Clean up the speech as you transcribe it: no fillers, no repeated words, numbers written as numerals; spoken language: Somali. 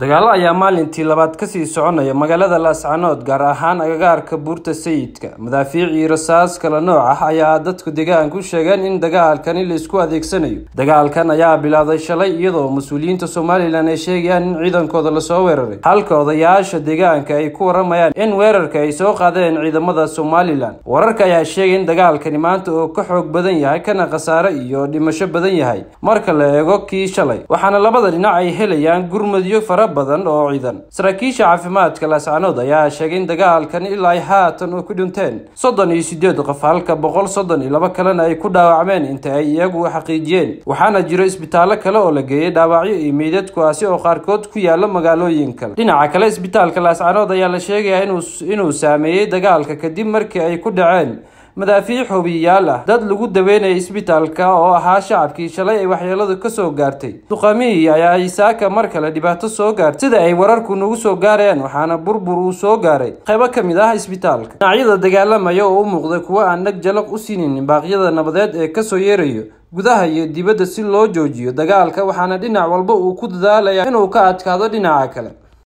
dagaalo ayaa maalintii labaad ka sii soconaya magaalada Laascaanood gaar ahaan agagaarka buurta Sayidka madaafiic iyo rasaas kala nooc ah ayaa dadku deegaanka u sheegeen in dagaalkani la isku adeegsanayo. Dagaalkan ayaa bilowday shalay iyadoo mas'uuliyiinta Soomaaliland ay sheegayaan in ciidankooda la soo weeraray halka odayaasha deegaanka ay ku waramayaan in weerarka ay soo qaadeen ciidamada Soomaaliland. Wararka ayaa sheegay in dagaalkani maanta oo ka xoog badan yahay kana khasaare iyo dhimasho badan yahay marka la eego kii shalay, waxaana labada dhinac ay helayaan gurmadyo badan oo ciidan. Saraakiisha caafimaadka Laascaanood ayaa sheegay in dagaalkan ilaa haatan oo ku dhinteen 38 qof halka 132 kalena ay ku dhaawacmeen inta ay iyagu xaqiijiyeen. Waxaana jiro isbitaallo kale oo la geeyay dhaawacyo iyo meydad kuwaasi oo qaarkood ku yaala magaalooyin kale. Dhinaca kale isbitaalka Laascaanood ayaa la sheegay inuu saameeyay dagaalka kadib markii ay ku dhaceen madaafiic hubiyaal ah dad lagu daweynay isbitaalka oo ahaa shacabkii shalay ay waxyeeladu ka soo gaartay. Duqaamihii ayaa Isaaka mar kale dhibaato soo gaartay sida ay wararku nagu soo gaareen, waxaana burbur uu soo gaaray qaybo ka mid ah isbitaalka. Dhinacyada dagaalamaya oo u muuqday kuwa aan nag jalaq u siinin baaqyada nabadeed ee ka soo yeerayo gudaha iyo dibadda si loo joojiyo dagaalka, waxaana dhinac walba uu ku dadaalayaa inuu ka adkaado dhinaca kale.